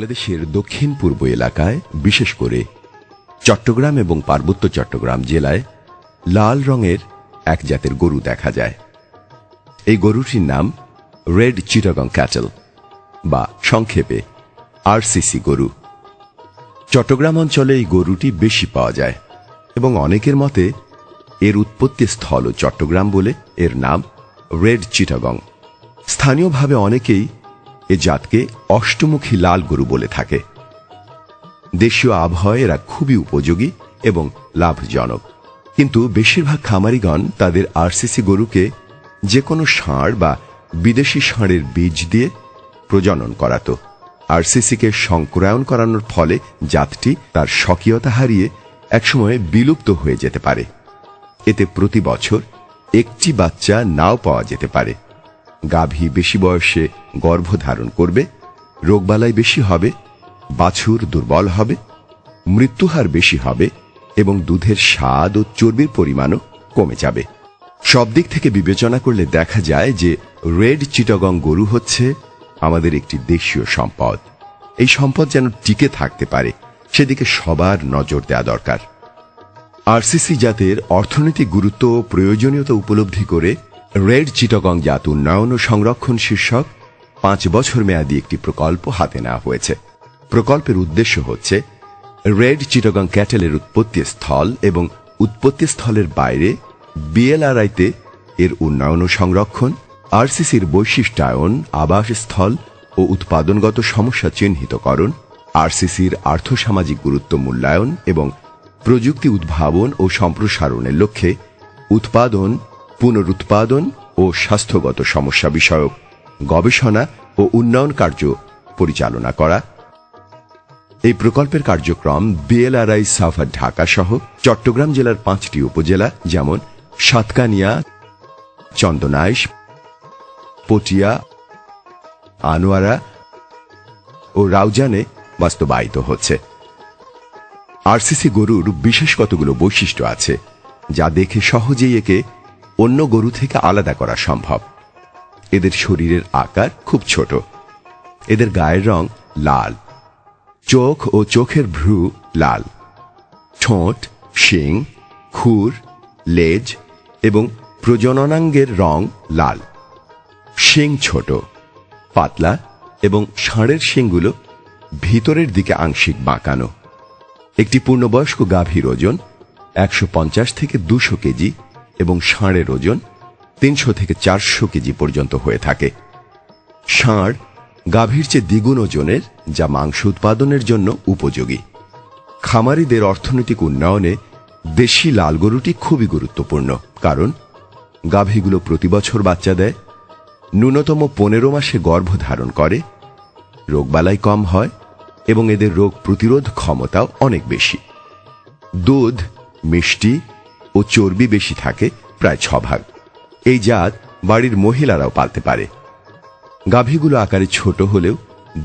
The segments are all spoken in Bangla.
বাংলাদেশের দক্ষিণ পূর্ব এলাকায়, বিশেষ করে চট্টগ্রাম এবং পার্বত্য চট্টগ্রাম জেলায় লাল রঙের এক জাতের গরু দেখা যায়। এই গরুটির নাম রেড চিটাগং ক্যাটেল বা সংক্ষেপে আরসিসি গরু। চট্টগ্রাম অঞ্চলে এই গরুটি বেশি পাওয়া যায় এবং অনেকের মতে এর উৎপত্তি স্থল চট্টগ্রাম বলে এর নাম রেড চিটাগং। স্থানীয়ভাবে অনেকেই এ জাতকে অষ্টমুখী লাল গরু বলে থাকে। দেশীয় আবহাওয়ায় এরা খুবই উপযোগী এবং লাভজনক, কিন্তু বেশিরভাগ খামারিগণ তাদের আরসিসি গরুকে যে কোনো ষাঁড় বা বিদেশি ষাঁড়ের বীজ দিয়ে প্রজনন করাতো। আরসিসিকে সংকরায়ন করানোর ফলে জাতটি তার স্বকীয়তা হারিয়ে একসময় বিলুপ্ত হয়ে যেতে পারে। এতে প্রতি বছর একটি বাচ্চা নাও পাওয়া যেতে পারে। গাভী বেশি বয়সে গর্ভধারণ করবে, রোগবালাই বেশি হবে, বাছুর দুর্বল হবে, মৃত্যুহার বেশি হবে এবং দুধের স্বাদ ও চর্বির পরিমাণও কমে যাবে। সব দিক থেকে বিবেচনা করলে দেখা যায় যে রেড চিটাগং গরু হচ্ছে আমাদের একটি দেশীয় সম্পদ। এই সম্পদ যেন টিকে থাকতে পারে সেদিকে সবার নজর দেওয়া দরকার। আরসিসি জাতের অর্থনৈতিক গুরুত্ব ও প্রয়োজনীয়তা উপলব্ধি করে রেড চিটাগং জাত উন্নয়ন ও সংরক্ষণ শীর্ষক 5 বছর মেয়াদী একটি প্রকল্প হাতে নেওয়া হয়েছে। প্রকল্পের উদ্দেশ্য হচ্ছে রেড চিটাগং ক্যাটেলের উৎপত্তি স্থল এবং উৎপত্তি স্থলের বাইরে বিএলআরআইতে এর উন্নয়ন ও সংরক্ষণ, আরসিসির বৈশিষ্ট্যায়ন, আবাসস্থল ও উৎপাদনগত সমস্যা চিহ্নিতকরণ, আরসিসির আর্থসামাজিক গুরুত্ব মূল্যায়ন এবং প্রযুক্তি উদ্ভাবন ও সম্প্রসারণের লক্ষ্যে উৎপাদন, পুনরুৎপাদন ও স্বাস্থ্যগত সমস্যা বিষয়ক গবেষণা ও উন্নয়ন কার্য পরিচালনা করা। এই প্রকল্পের কার্যক্রম বিএলআরআই সাভার ঢাকা সহ চট্টগ্রাম জেলার 5টি উপজেলা যেমন সাতকানিয়া, চন্দনাইশ, পটিয়া, আনোয়ারা ও রাউজানে বাস্তবায়িত হচ্ছে। আরসিসি গরুর বিশেষ কতগুলো বৈশিষ্ট্য আছে যা দেখে সহজেই একে অন্য গরু থেকে আলাদা করা সম্ভব। এদের শরীরের আকার খুব ছোট, এদের গায়ের রং লাল, চোখ ও চোখের ভ্রু লাল, ঠোঁট, শিং, খুর, লেজ এবং প্রজননাঙ্গের রং লাল। শিং ছোট, পাতলা এবং ষাঁড়ের শিংগুলো ভিতরের দিকে আংশিক বাঁকানো। একটি পূর্ণবয়স্ক গাভীর ওজন 150 থেকে 200 কেজি এবং ষাঁড়ের ওজন 300 থেকে 400 কেজি পর্যন্ত হয়ে থাকে। ষাঁড় গাভীর চেয়ে দ্বিগুণ ওজনের, যা মাংস উৎপাদনের জন্য উপযোগী। খামারিদের অর্থনৈতিক উন্নয়নে দেশি লাল গরুটি খুবই গুরুত্বপূর্ণ, কারণ গাভীগুলো প্রতি বছর বাচ্চা দেয়, ন্যূনতম 15 মাসে গর্ভধারণ করে, রোগবালাই কম হয় এবং এদের রোগ প্রতিরোধ ক্ষমতাও অনেক বেশি। দুধ, মিষ্টি ও চর্বি বেশি থাকে, প্রায় 6 ভাগ। এই জাত বাড়ির মহিলারাও পালতে পারে। গাভীগুলো আকারে ছোট হলেও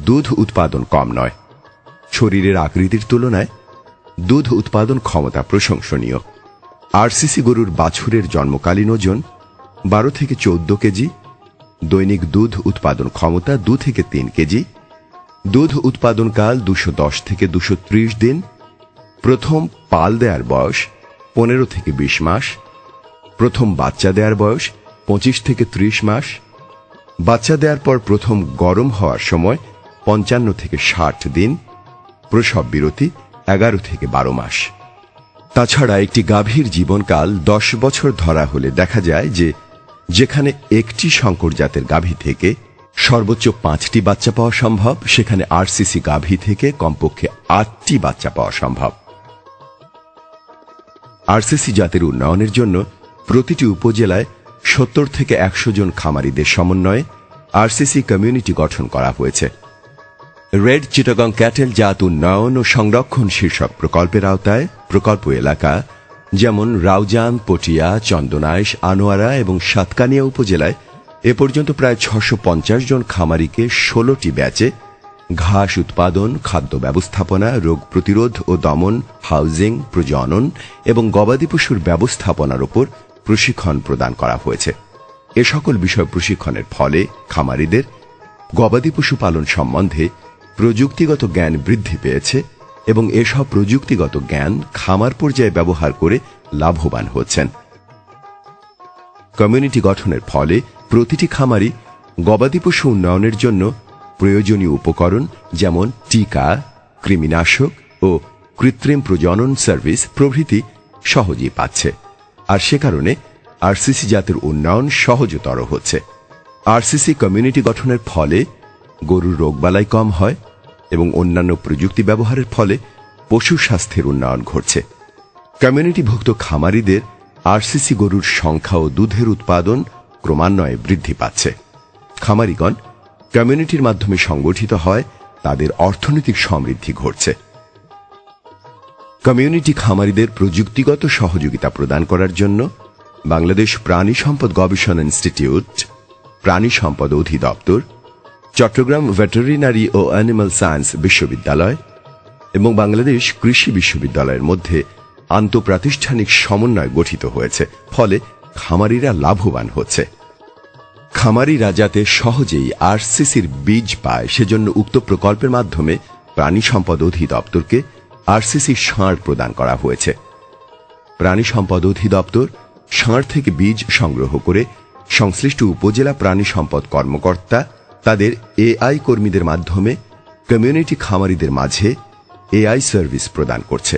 দুধ উৎপাদন কম নয়। শরীরের আকৃতির তুলনায় দুধ উৎপাদন ক্ষমতা প্রশংসনীয়। আরসিসি গরুর বাছুরের জন্মকালীন ওজন 12 থেকে 14 কেজি, দৈনিক দুধ উৎপাদন ক্ষমতা 2 থেকে 3 কেজি, দুধ উৎপাদনকাল 210 থেকে 230 দিন, প্রথম পাল দেওয়ার বয়স 15 থেকে 20 মাস, প্রথম বাচ্চা দেওয়ার বয়স 25 থেকে 30 মাস, বাচ্চা দেওয়ার পর প্রথম গরম হওয়ার সময় 55 থেকে 60 দিন, প্রসব বিরতি 11 থেকে 12 মাস। তাছাড়া একটি গাভীর জীবনকাল 10 বছর ধরা হলে দেখা যায় যে যেখানে একটি শঙ্কর জাতের গাভী থেকে সর্বোচ্চ 5টি বাচ্চা পাওয়া সম্ভব, সেখানে আরসিসি গাভী থেকে কমপক্ষে 8টি বাচ্চা পাওয়া সম্ভব। আরসিসি জাতের উন্নয়নের জন্য প্রতিটি উপজেলায় 70 থেকে 100 জন খামারিদের সমন্বয়ে আরসিসি কমিউনিটি গঠন করা হয়েছে। রেড চিটাগং ক্যাটেল জাত উন্নয়ন ও সংরক্ষণ শীর্ষক প্রকল্পের আওতায় প্রকল্প এলাকা যেমন রাউজান, পটিয়া, চন্দনাইশ, আনোয়ারা এবং সাতকানিয়া উপজেলায় এ পর্যন্ত প্রায় 650 জন খামারিকে 16টি ব্যাচে ঘাস উৎপাদন, খাদ্য ব্যবস্থাপনা, রোগ প্রতিরোধ ও দমন, হাউজিং, প্রজনন এবং গবাদি পশুর ব্যবস্থাপনার উপর প্রশিক্ষণ প্রদান করা হয়েছে। এ সকল বিষয় প্রশিক্ষণের ফলে খামারিদের গবাদি পশু পালন সম্বন্ধে প্রযুক্তিগত জ্ঞান বৃদ্ধি পেয়েছে এবং এসব প্রযুক্তিগত জ্ঞান খামার পর্যায়ে ব্যবহার করে লাভবান হচ্ছেন। কমিউনিটি গঠনের ফলে প্রতিটি খামারই গবাদি পশু উন্নয়নের জন্য প্রয়োজনীয় উপকরণ যেমন টিকা, কৃমিনাশক ও কৃত্রিম প্রজনন সার্ভিস প্রভৃতি সহজেই পাচ্ছে, আর সে কারণে আরসিসি জাতের উন্নয়ন সহজতর হচ্ছে। আরসিসি কমিউনিটি গঠনের ফলে গরুর রোগবালাই কম হয় এবং অন্যান্য প্রযুক্তি ব্যবহারের ফলে পশু স্বাস্থ্যের উন্নয়ন ঘটছে। কমিউনিটিভুক্ত খামারিদের আরসিসি গরুর সংখ্যা ও দুধের উৎপাদন ক্রমান্বয়ে বৃদ্ধি পাচ্ছে। খামারিগণ কমিউনিটির মাধ্যমে সংগঠিত হয়, তাদের অর্থনৈতিক সমৃদ্ধি ঘটছে। কমিউনিটি খামারিদের প্রযুক্তিগত সহযোগিতা প্রদান করার জন্য বাংলাদেশ প্রাণী সম্পদ গবেষণা ইনস্টিটিউট, প্রাণী সম্পদ অধিদপ্তর, চট্টগ্রাম ভেটেরিনারি ও অ্যানিমাল সায়েন্স বিশ্ববিদ্যালয় এবং বাংলাদেশ কৃষি বিশ্ববিদ্যালয়ের মধ্যে আন্তঃপ্রাতিষ্ঠানিক সমন্বয় গঠিত হয়েছে, ফলে খামারিরা লাভবান হচ্ছে। খামারিরা যাতে সহজেই আরসিসির বীজ পায় সেজন্য উক্ত প্রকল্পের মাধ্যমে প্রাণী সম্পদ অধিদপ্তরকে আরসিসি ষাঁড় প্রদান করা হয়েছে। প্রাণী সম্পদ অধিদপ্তর ষাঁড় থেকে বীজ সংগ্রহ করে সংশ্লিষ্ট উপজেলা প্রাণী সম্পদ কর্মকর্তা তাদের এআই কর্মীদের মাধ্যমে কমিউনিটি খামারিদের মাঝে এআই সার্ভিস প্রদান করছে।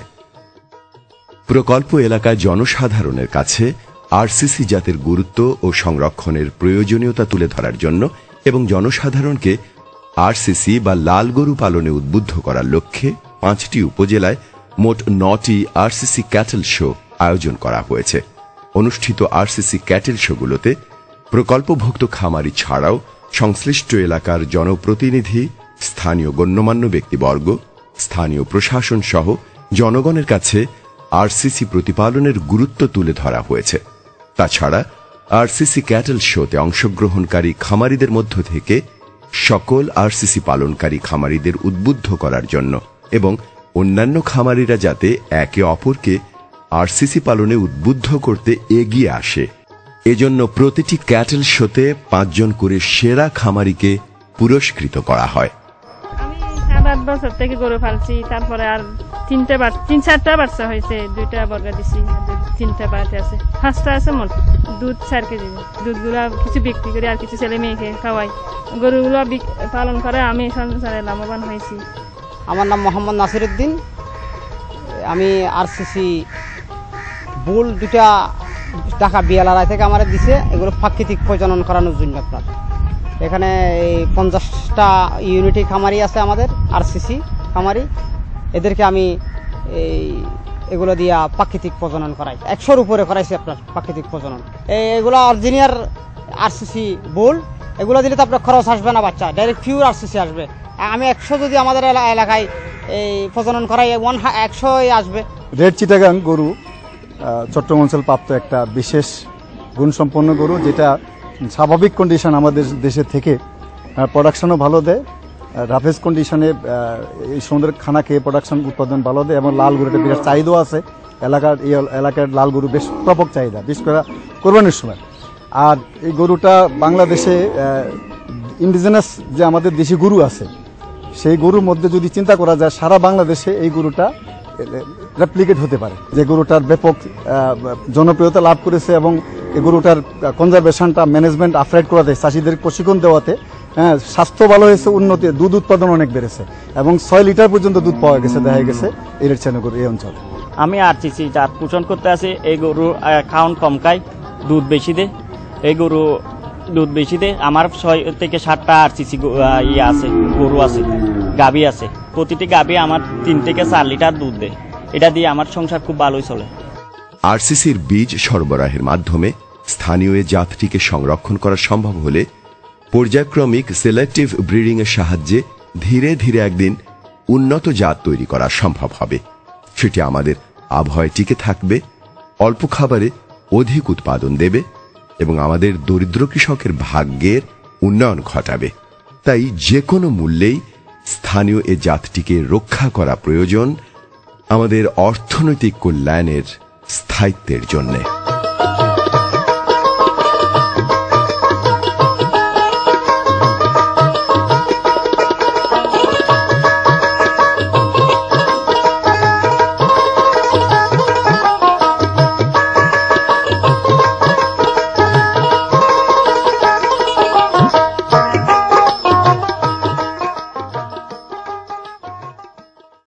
প্রকল্প এলাকায় জনসাধারণের কাছে আরসিসি জাতের গুরুত্ব ও সংরক্ষণের প্রয়োজনীয়তা তুলে ধরার জন্য এবং জনসাধারণকে আরসিসি বা লাল গরু পালনে উদ্বুদ্ধ করার লক্ষ্যে 5টি উপজেলায় মোট 9টি আরসিসি ক্যাটেল শো আয়োজন করা হয়েছে। অনুষ্ঠিত আরসিসি ক্যাটেল শোগুলোতে প্রকল্পভুক্ত খামারি ছাড়াও সংশ্লিষ্ট এলাকার জনপ্রতিনিধি, স্থানীয় গণ্যমান্য ব্যক্তিবর্গ, স্থানীয় প্রশাসন সহ জনগণের কাছে আরসিসি প্রতিপালনের গুরুত্ব তুলে ধরা হয়েছে। তাছাড়া আরসিসি ক্যাটেল শোতে অংশগ্রহণকারী খামারিদের মধ্য থেকে সকল আরসিসি পালনকারী খামারিদের উদ্বুদ্ধ করার জন্য এবং অন্যান্য খামারিরা যাতে একে অপরকে আরসিসি পালনে উদ্বুদ্ধ করতে এগিয়ে আসে, এজন্য প্রতিটি ক্যাটেল শোতে 5 জন করে সেরা খামারিকে পুরস্কৃত করা হয়। আমি 7-8 বছর থেকে গরু পালছি, তারপরে আর 3-4টা বাচ্চা হয়েছে, 2টা বর্গা দিছি, 3টা বাড়িতে আছে, 5টা আছে মোট। দুধ 4 কেজি, দুধগুলা কিছু বিক্রি করি আর কিছু ছেলে মেয়েকে খাওয়াই। গরুগুলো পালন করে আমি সংসারে লাভবান হয়েছি। আমার নাম মোহাম্মদ নাসিরউদ্দিন। আমি আরসিসি বুল 2টা ঢাকা বিয়ালারায় থেকে আমার দিছে, এগুলো প্রাকৃতিক প্রজনন করানোর জন্য। আপনার এখানে এই 50টা ইউনিটি খামারি আছে আমাদের আরসিসি খামারি, এদেরকে আমি এগুলো দিয়া প্রাকৃতিক প্রজনন করাই। 100-র উপরে করাইছি আপনার প্রাকৃতিক প্রজনন। এগুলো অরিজিনাল আরসিসি বুল, এগুলো দিলে তো আপনার খরচ আসবে না, বাচ্চা ডাইরেক্ট পিওর আরসিসি আসবে। আমি 100 যদি আমাদের এলাকায় এই প্রজনন করাই 100 আসবে। রেড চিটাগাং গরু চট্টগ্রাম অঞ্চল প্রাপ্ত একটা বিশেষ গুণসম্পন্ন গরু, যেটা স্বাভাবিক কন্ডিশন আমাদের দেশে থেকে প্রোডাকশনও ভালো দেয়, রাফেজ কন্ডিশনে এই সমুদ্রের খানা খেয়ে প্রোডাকশন উৎপাদন ভালো দেয় এবং লাল গরুটা বিরাট চাহিদাও আছে। এলাকার লাল গরু বেশ ব্যাপক চাহিদা, বিশেষ করে কোরবানির সময়। আর এই গরুটা বাংলাদেশে ইন্ডিজিনাস যে আমাদের দেশি গরু আছে, সেই গরুর মধ্যে যদি চিন্তা করা যায় সারা বাংলাদেশে এই গরুটা রেপ্লিকেট হতে পারে। যে গরুটার ব্যাপক জনপ্রিয়তা লাভ করেছে এবং এই গরুটার কনজারভেশনটা ম্যানেজমেন্ট আপগ্রেড করাতে, চাষিদের প্রশিক্ষণ দেওয়াতে স্বাস্থ্য ভালো হয়েছে, উন্নতি, দুধ উৎপাদন অনেক বেড়েছে এবং 6 লিটার পর্যন্ত দুধ পাওয়া গেছে, দেখা গেছে এই রেডচানো এই অঞ্চলে। আমি আরসিসি জাত পোষণ করতে আছি। এই গরু খাওয়ান কম খায়, দুধ বেশি দেয়। এই গরু দুধ বেশি দেয়। আমার 6 থেকে 7টা আরসিসি আছে, গরু আছে, গাভী আছে। প্রতিটি গাভী আমার 3 থেকে 4 লিটার দুধ দেয়। এটা দিয়ে আমার সংসার খুব ভালোই চলে। আরসিসির বীজ সরবরাহের মাধ্যমে স্থানীয় এ জাতটিকে সংরক্ষণ করা সম্ভব হলে পর্যায়ক্রমিক সিলেক্টিভ ব্রিডিং এর সাহায্যে ধীরে ধীরে একদিন উন্নত জাত তৈরি করা সম্ভব হবে। সেটি আমাদের আবহাওয়ায় টিকে থাকবে, অল্প খাবারে অধিক উৎপাদন দেবে এবং আমাদের দরিদ্র কৃষকের ভাগ্যের উন্নয়ন ঘটাবে। তাই যে কোনো মূল্যেই স্থানীয় এ জাতটিকে রক্ষা করা প্রয়োজন আমাদের অর্থনৈতিক কল্যাণের স্থায়িত্বের জন্যে।